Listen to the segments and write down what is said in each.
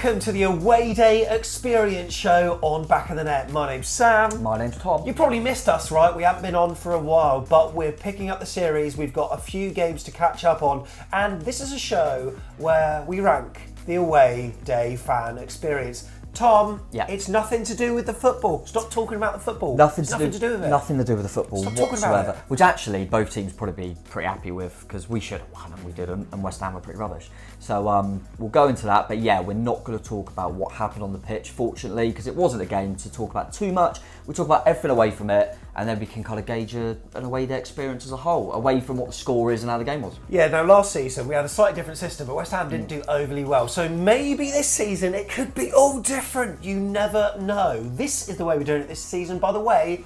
welcome to the Away Day Experience Show on Back of the Net. My name's Sam. My name's Tom. You probably missed us, right? We haven't been on for a while, but we're picking up the series. We've got a few games to catch up on, and this is a show where we rank the Away Day fan experience. Tom, it's nothing to do with the football. Stop talking about the football. Nothing to do with it. Nothing to do with the football Stop talking whatsoever. about it. Which actually both teams probably be pretty happy with, because we should have won and we didn't, and West Ham were pretty rubbish. So we'll go into that, but yeah, we're not going to talk about what happened on the pitch, fortunately, because it wasn't a game to talk about too much. We talk about everything away from it, and then we can kind of gauge an away day experience as a whole, away from what the score is and how the game was. Yeah, now last season we had a slightly different system, but West Ham didn't do overly well. So maybe this season it could be all different. You never know. This is the way we're doing it this season, by the way,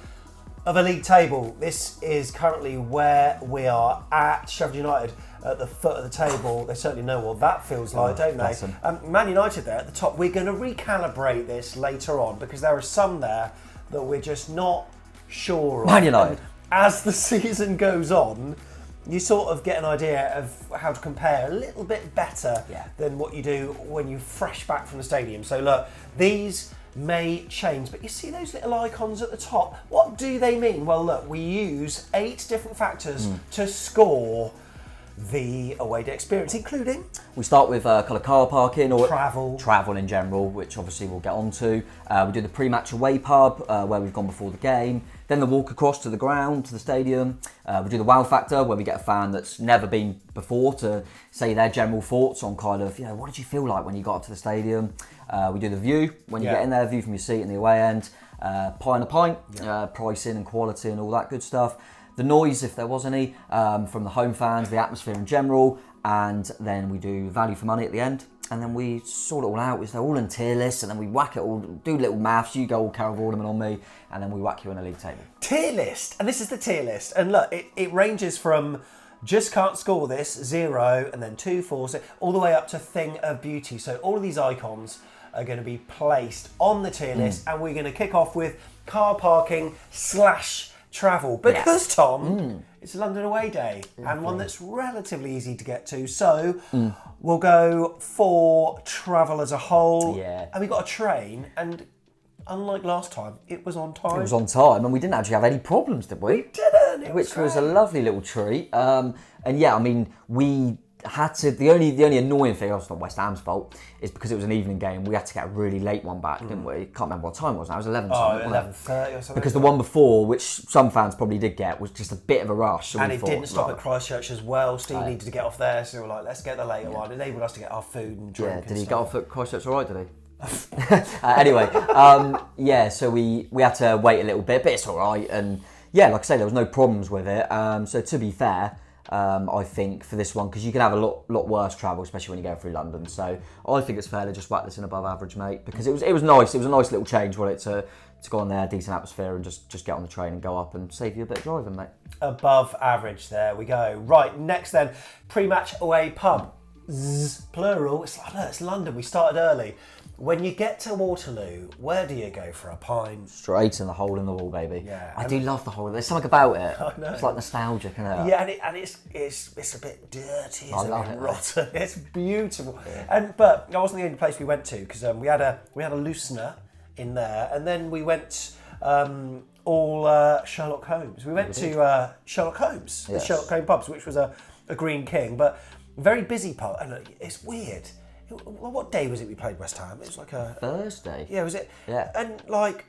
of a league table. This is currently where we are at. Sheffield United at the foot of the table. They certainly know what that feels like, don't they? Man United there at the top. We're going to recalibrate this later on, because there are some there that we're just not sure of. Man United. And as the season goes on, you sort of get an idea of how to compare a little bit better than what you do when you're fresh back from the stadium. So look, these may change, but you see those little icons at the top. What do they mean? Well, look, we use 8 different factors to score the away day experience, including... We start with kind of car parking or travel in general, which obviously we'll get onto. We do the pre-match away pub, where we've gone before the game. Then the walk across to the ground, to the stadium. We do the wow factor, where we get a fan that's never been before to say their general thoughts on kind of, what did you feel like when you got to the stadium? We do the view, when you get in there, view from your seat in the away end. Pint, pricing and quality and all that good stuff. The noise, if there was any, from the home fans, the atmosphere in general, and then we do value for money at the end, and then we sort it all out. They're all in tier lists, and then we whack it all, do little maths, you go all Carol Vorderman on me, and then we whack you in a league table. Tier list, and this is the tier list, and look, it ranges from just can't score this, 0, and then 2, 4, 6, all the way up to thing of beauty. So all of these icons are going to be placed on the tier list, and we're going to kick off with car parking / travel, because Tom, it's a London away day and one that's relatively easy to get to, so we'll go for travel as a whole. And we got a train, and unlike last time, it was on time. It was on time, and we didn't actually have any problems, did we? We didn't. Which was a lovely little treat. And yeah, I mean, we had to, the only annoying thing, it's not West Ham's fault, is because it was an evening game, we had to get a really late one back, didn't we? Can't remember what time it was now, it was 11 something. 11:30 or something. Because the one before, which some fans probably did get, was just a bit of a rush. So and it didn't stop at Christchurch as well. Steve needed to get off there, so we were like, let's get the later one. It enabled us to get our food and drink. Yeah, did he get off at Christchurch all right, did he? Anyway, so we had to wait a little bit, but it's all right. And yeah, like I say, there was no problems with it. So to be fair, I think for this one, because you can have a lot worse travel, especially when you go through London. So I think it's fair to just whack this in above average, mate, because it was nice. It was a nice little change, wasn't it, to go on there, decent atmosphere, and just get on the train and go up and save you a bit of driving, mate. Above average, there we go. Right, next then, pre-match away pub. Plural. It's London. We started early. When you get to Waterloo, where do you go for a pint? Straight in the hole in the wall, baby. Yeah, I do love the hole. There's something about it. I know. It's like nostalgic, isn't it? Yeah, and it's a bit dirty. I love it. Rotten. It's beautiful. Yeah. But that wasn't the only place we went to, because we had a loosener in there, and then we went all Sherlock Holmes. We went to Sherlock Holmes, the Sherlock Holmes pubs, which was a Green King, but very busy pub. And it's weird. What day was it we played West Ham? It was like a Thursday. Yeah, was it? Yeah. And like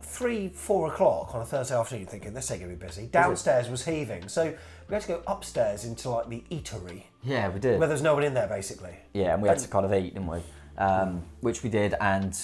3-4 o'clock on a Thursday afternoon, thinking this ain't gonna be busy. Downstairs was heaving, so we had to go upstairs into like the eatery. Yeah, we did. Where there's no one in there, basically. Yeah, and we had to kind of eat, didn't we? Which we did, and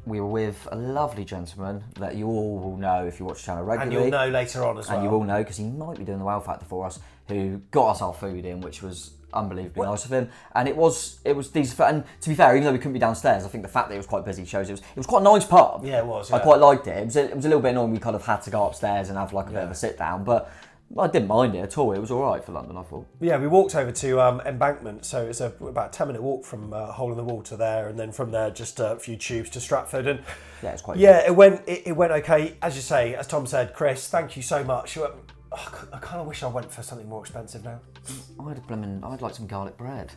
we were with a lovely gentleman that you all will know if you watch the channel regularly. And you'll know later on as well. And you all know, because he might be doing the wow factor for us, who got us our food in, which was unbelievably nice of him, and it was decent. And to be fair, even though we couldn't be downstairs, I think the fact that it was quite busy shows it was quite a nice pub. Yeah, it was. Yeah. I quite liked it. It was a little bit annoying. We kind of had to go upstairs and have like a bit of a sit down, but I didn't mind it at all. It was all right for London, I thought. Yeah, we walked over to Embankment, so it's about a 10-minute walk from Hole in the Wall to there, and then from there just a few tubes to Stratford. And yeah, it's quite. Yeah, good. It went okay. As you say, as Tom said, Chris, thank you so much. I kind of wish I went for something more expensive now. I'd like some garlic bread.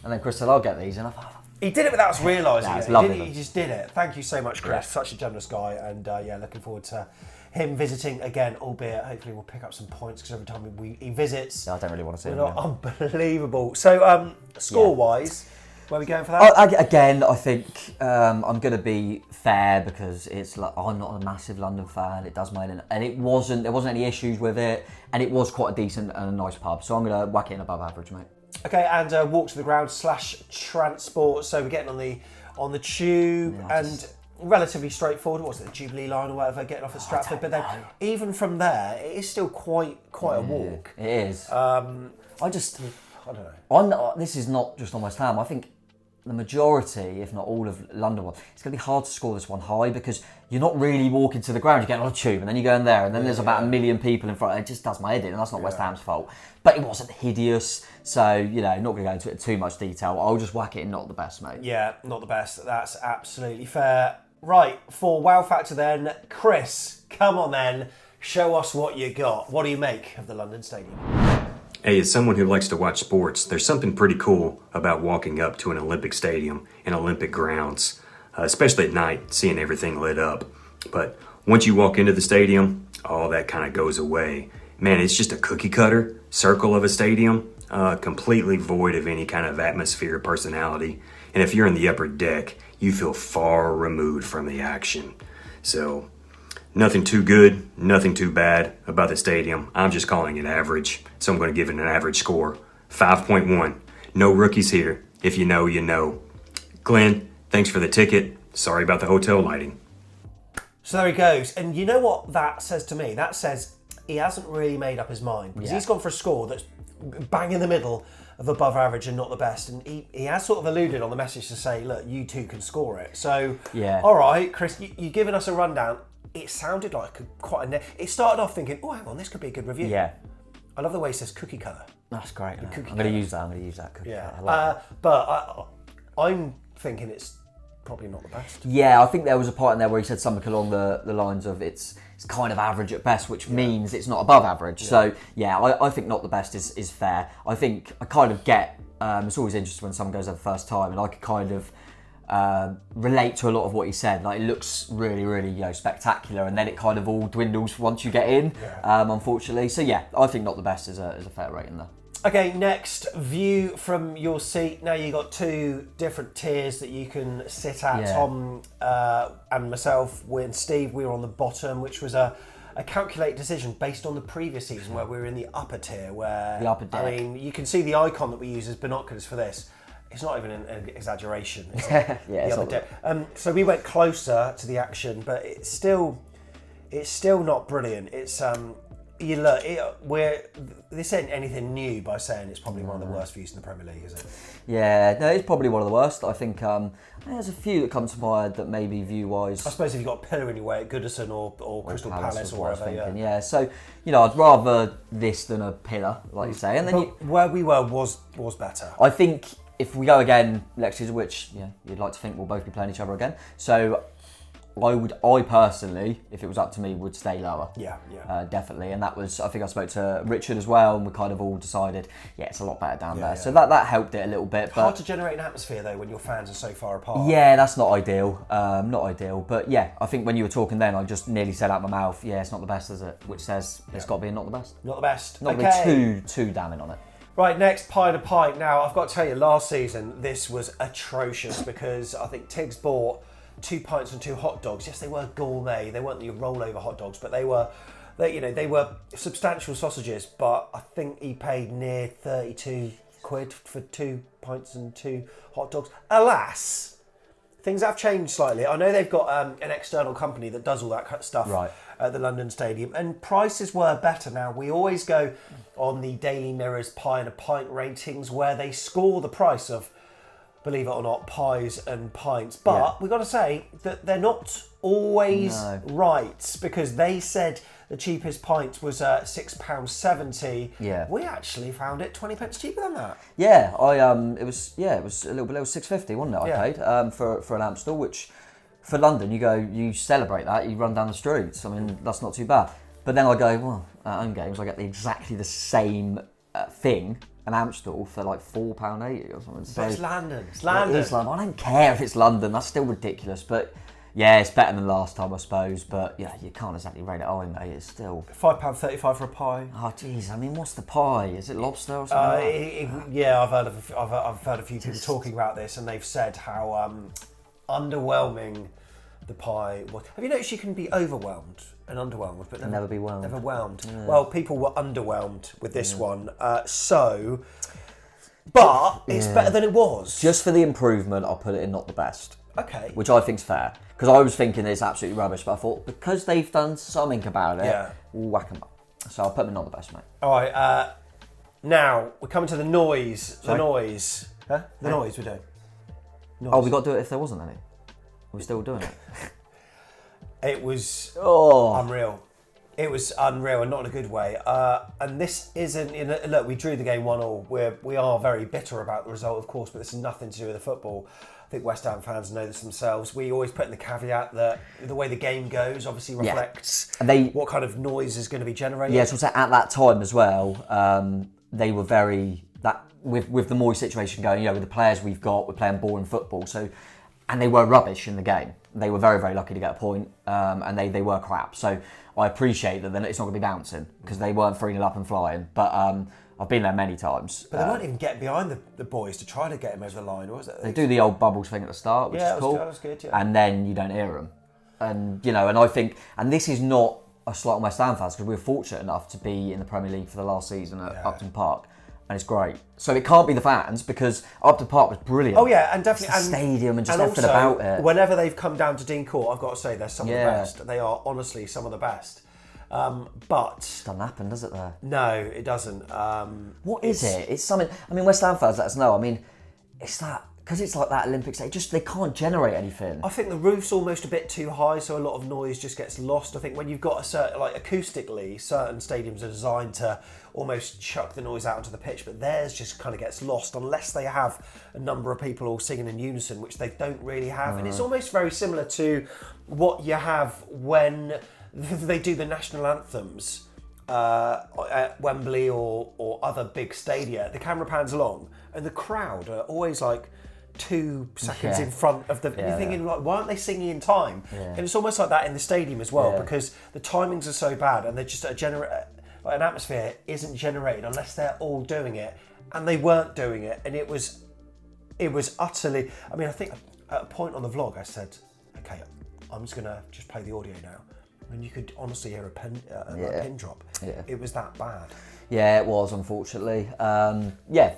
And then Chris said, I'll get these. And I thought, He did it without us realising It's it. lovely. He just did it. Thank you so much, Chris. Yeah. Such a generous guy, and looking forward to him visiting again. Albeit, hopefully, we'll pick up some points because every time he visits, I don't really want to see him. we're not unbelievable. So, score-wise, where are we going for that? I think I'm going to be fair because it's like I'm not a massive London fan. It does my head in, and there wasn't any issues with it, and it was quite a decent and a nice pub. So I'm going to whack it in above average, mate. Okay, and walk to the ground / transport. So we're getting on the tube and relatively straightforward. What's it, the Jubilee line or whatever? Getting off at Stratford, but then even from there, it is still quite a walk. It is. I don't know. This is not just on West Ham. I think the majority, if not all of London, it's going to be hard to score this one high because you're not really walking to the ground. You get on a tube and then you go in there and then there's about 1 million people in front. It just does my head in, and that's not West Ham's fault. But it wasn't hideous, so not going to go into it too much detail. I'll just whack it in not the best, mate. Yeah, not the best. That's absolutely fair. Right, for wow factor then, Chris, come on then, show us what you got. What do you make of the London Stadium? Hey, as someone who likes to watch sports, there's something pretty cool about walking up to an Olympic stadium and Olympic grounds, especially at night, seeing everything lit up. But once you walk into the stadium, all that kind of goes away. Man, it's just a cookie cutter circle of a stadium, completely void of any kind of atmosphere or personality. And if you're in the upper deck, you feel far removed from the action. So nothing too good, nothing too bad about the stadium. I'm just calling it average. So I'm going to give it an average score, 5.1. No rookies here. If you know, you know. Glenn, thanks for the ticket. Sorry about the hotel lighting. So there he goes. And you know what that says to me? That says he hasn't really made up his mind. Because he's gone for a score that's bang in the middle of above average and not the best. And he has sort of alluded on the message to say, look, you two can score it. So, all right, Chris, you've given us a rundown. It sounded like it started off thinking, oh, hang on, this could be a good review. Yeah. I love the way he says cookie cutter. That's great. I'm going to use that. Cookie Yeah. cutter. I like that. But I'm thinking it's probably not the best. Yeah, I think there was a part in there where he said something along the lines of it's kind of average at best, which means it's not above average. Yeah. So, I think not the best is fair. I think I kind of get, it's always interesting when someone goes there the first time, and I could kind of relate to a lot of what he said. Like, it looks really, really, spectacular, and then it kind of all dwindles once you get in, unfortunately. So, I think not the best is a fair rating there. Okay, next, view from your seat. Now you've got two different tiers that you can sit at. Yeah. Tom and myself, and Steve, we were on the bottom, which was a calculated decision based on the previous season where we were in the upper tier, where, the upper deck. I mean, you can see the icon that we use as binoculars for this. It's not even an exaggeration. It's like the upper deck. So we went closer to the action, but it's still not brilliant. It's this ain't anything new by saying it's probably one of the worst views in the Premier League, is it? Yeah, no, it's probably one of the worst. I think there's a few that come to mind that maybe view-wise. I suppose if you've got a pillar in your way at Goodison or Crystal Palace or wherever. Yeah, so I'd rather this than a pillar, like you say. And then where we were was better. I think if we go again next season, which you'd like to think we'll both be playing each other again, so I personally, if it was up to me, would stay lower. Yeah. Definitely. And that was, I think I spoke to Richard as well, and we kind of all decided, it's a lot better down there. Yeah. So that helped it a little bit. Hard to generate an atmosphere though when your fans are so far apart. Yeah, that's not ideal. But I think when you were talking then, I just nearly said out my mouth, it's not the best, is it? Which says it's got to be not the best. Not the best. Not to be too damning on it. Right, next, Pint. Now, I've got to tell you, last season, this was atrocious because I think Tiggs bought 2 pints and 2 hot dogs. Yes, they were gourmet. They weren't your rollover hot dogs, but they were substantial sausages. But I think he paid near 32 quid for 2 pints and 2 hot dogs. Alas, things have changed slightly. I know they've got an external company that does all that kind of stuff at the London Stadium, and prices were better. Now, we always go on the Daily Mirror's Pie and a Pint ratings where they score the price of, believe it or not, pies and pints. But we've got to say that they're not always right, because they said the cheapest pint was £6.70. Yeah. We actually found it 20 pence cheaper than that. Yeah, it was a little bit. It was £6.50, wasn't it? I paid for an Amstel, which for London you celebrate that, you run down the streets. I mean, that's not too bad. But then I go, well, at home games I get exactly the same thing an Amstel for like £4.80 or something. But it's London. It's London. It is London. I don't care if it's London. That's still ridiculous. But yeah, it's better than last time, I suppose. But yeah, you can't exactly rate it high, mate. It's still £5.35 for a pie. Oh, jeez. I mean, what's the pie? Is it lobster or something? Yeah, I've heard a few people talking about this, and they've said how underwhelming the pie was. Have you noticed you can be overwhelmed and underwhelmed, but never be whelmed? Never whelmed. Yeah. Well, people were underwhelmed with this one, but it's better than it was. Just for the improvement, I'll put it in not the best. Okay. Which I think's fair. Because I was thinking it's absolutely rubbish, but I thought because they've done something about it, we'll whack them up. So I'll put them in not the best, mate. All right. Now we're coming to the noise. Sorry? The noise. Huh? The noise we're doing. Noise. Oh, we got to do it if there wasn't any. We're still doing it. It was Oh. unreal. It was unreal, and not in a good way. And this isn't. Look, we drew the game 1-1. We are very bitter about the result, of course, but this has nothing to do with the football. I think West Ham fans know this themselves. We always put in the caveat that the way the game goes obviously reflects what kind of noise is going to be generated. Yeah, so at that time as well, they were very with the Moyes situation going. You know, with the players we've got, we're playing boring football. So, and they were rubbish in the game. They were very, very lucky to get a point, and they were crap. So I appreciate that it's not going to be bouncing because they weren't 3-0 up and flying. But I've been there many times. But they weren't even getting behind the boys to try to get him over the line, was it? They do the old bubbles thing at the start, which is cool. That was good, yeah. And then you don't hear them. And, you know, and I think, and this is not a slight on West Ham fans because we were fortunate enough to be in the Premier League for the last season at Upton Park. And it's great. So it can't be the fans because Upton Park was brilliant. Oh yeah, and definitely the stadium and just and everything also, about it. Whenever they've come down to Dean Court, I've got to say they're some of the best. They are honestly some of the best. But doesn't happen, does it? There? No, it doesn't. What is it? It's something. I mean, West Ham fans let us know. I mean, it's that because it's like that Olympics. They can't generate anything. I think the roof's almost a bit too high, so a lot of noise just gets lost. I think when you've got a certain, like acoustically, certain stadiums are designed to almost chuck the noise out onto the pitch, but theirs just kind of gets lost unless they have a number of people all singing in unison, which they don't really have. And it's almost very similar to what you have when they do the national anthems at Wembley or other big stadia. The camera pans along, and the crowd are always like 2 seconds in front of the. You're thinking, like, why aren't they singing in time? And it's almost like that in the stadium as well because the timings are so bad, and they're just an atmosphere isn't generated unless they're all doing it, and they weren't doing it, and it was utterly. I mean, I think at a point on the vlog I said, okay, I'm just gonna play the audio now. And you could honestly hear a pin drop. Yeah. It was that bad. Yeah, it was, unfortunately.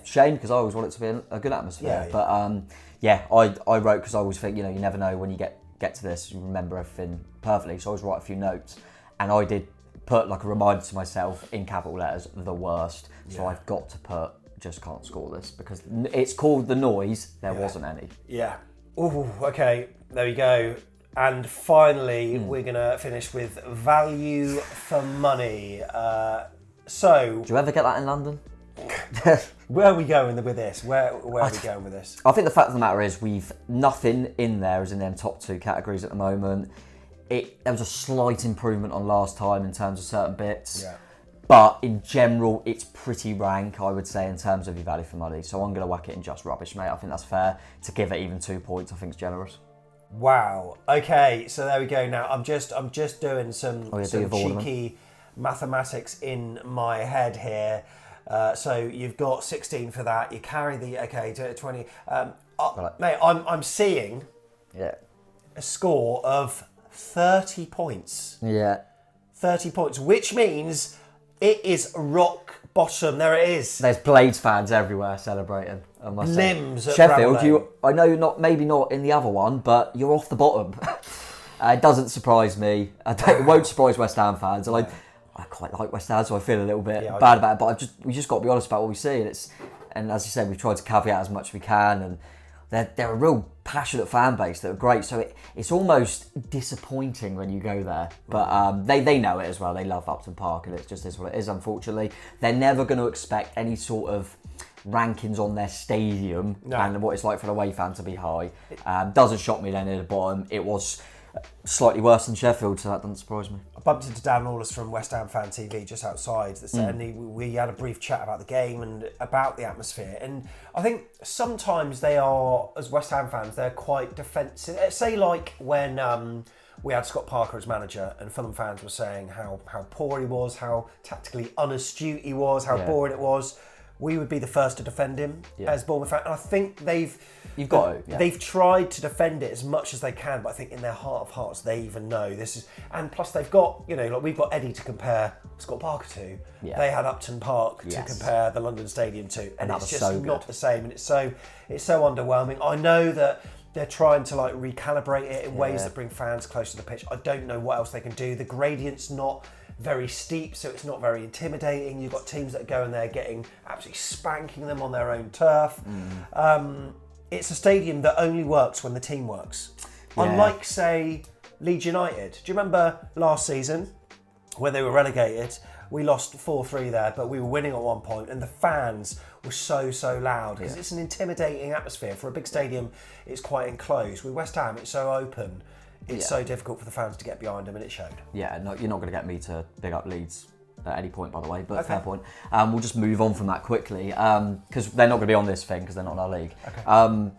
Shame, because I always want it to be a good atmosphere. But I wrote because I always think, you know, you never know when you get to this, you remember everything perfectly. So I always write a few notes. And I did put like a reminder to myself in capital letters, the worst. So I've got to put, just can't score this, because it's called the noise, there wasn't any. Yeah. Ooh, okay, there we go. And finally, we're going to finish with value for money. So, do you ever get that in London? Where are we going with this? Where are we going with this? I think the fact of the matter is nothing in there is in them top 2 categories at the moment. There was a slight improvement on last time in terms of certain bits. Yeah. But in general, it's pretty rank, I would say, in terms of your value for money. So I'm going to whack it in just rubbish, mate. I think that's fair. To give it even 2 points, I think it's generous. Wow. Okay, so there we go. Now I'm just doing some cheeky mathematics in my head here. So you've got 16 for that. You carry the 20. Mate, I'm seeing a score of 30 points. Yeah. 30 points, which means it is rock bottom. There it is. There's Blades fans everywhere celebrating. I must Limbs say. Sheffield, I know maybe not in the other one, but you're off the bottom. It doesn't surprise me. It won't surprise West Ham fans. And I quite like West Ham, so I feel a little bit bad about it. But we just got to be honest about what we see. And as you said, we've tried to caveat as much as we can. And they're a real passionate fan base that are great. So it's almost disappointing when you go there. But they know it as well. They love Upton Park, and it just is what it is, unfortunately. They're never going to expect any sort of rankings on their stadium and what it's like for an away fan to be high. Doesn't shock me then at the bottom. It was slightly worse than Sheffield, so that doesn't surprise me. I bumped into Dan Lawless from West Ham Fan TV just outside, and we had a brief chat about the game and about the atmosphere. And I think sometimes they are, as West Ham fans, they're quite defensive. Say like when we had Scott Parker as manager, and Fulham fans were saying how poor he was, how tactically unastute he was, how boring it was. We would be the first to defend him as Bournemouth fans. And I think they've tried to defend it as much as they can, but I think in their heart of hearts they even know this is. And plus they've got, like we've got Eddie to compare Scott Parker to. Yeah. They had Upton Park to compare the London Stadium to, and it's just not the same. And it's so underwhelming. I know that they're trying to like recalibrate it in ways that bring fans close to the pitch. I don't know what else they can do. The gradient's not very steep, so it's not very intimidating. You've got teams that are going there getting absolutely spanking them on their own turf. It's a stadium that only works when the team works. Unlike, say, Leeds United. Do you remember last season when they were relegated? We lost 4-3 there, but we were winning at one point, and the fans were so loud because it's an intimidating atmosphere. For a big stadium, it's quite enclosed. With West Ham, it's so open. It's so difficult for the fans to get behind them, and it showed. Yeah, no, you're not going to get me to big up Leeds at any point, by the way, but fair point. We'll just move on from that quickly, because they're not going to be on this thing, because they're not in our league. Okay.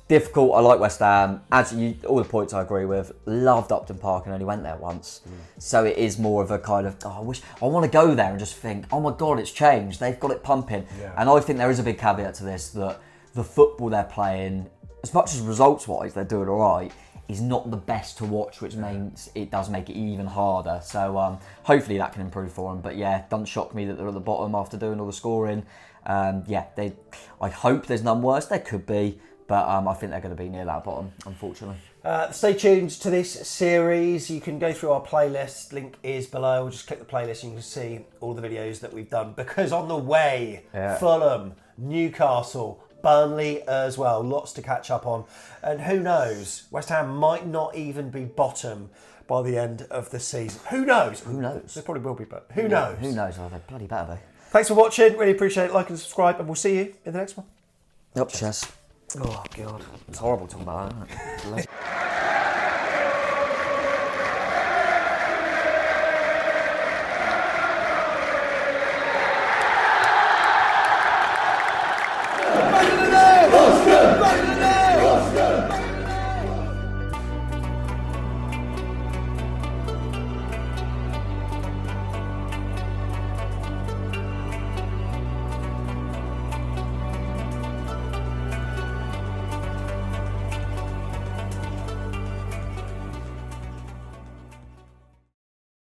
Difficult, I like West Ham. All the points I agree with. Loved Upton Park and only went there once. So it is more of a kind of, I want to go there and just think, oh my God, it's changed. They've got it pumping. Yeah. And I think there is a big caveat to this, that the football they're playing, as much as results-wise they're doing all right, is not the best to watch, which means it does make it even harder. So hopefully that can improve for them. But yeah, doesn't shock me that they're at the bottom after doing all the scoring. I hope there's none worse. There could be, but I think they're going to be near that bottom, unfortunately. Stay tuned to this series. You can go through our playlist. Link is below. Just click the playlist and you can see all the videos that we've done. Because on the way, Fulham, Newcastle, Burnley as well, lots to catch up on. And who knows, West Ham might not even be bottom by the end of the season. Who knows? Who knows? They probably will be, but who knows? Who knows? Oh, they're bloody better though. Thanks for watching. Really appreciate it. Like and subscribe, and we'll see you in the next one. Up, chess. Oh, God. It's horrible talking about that, isn't it?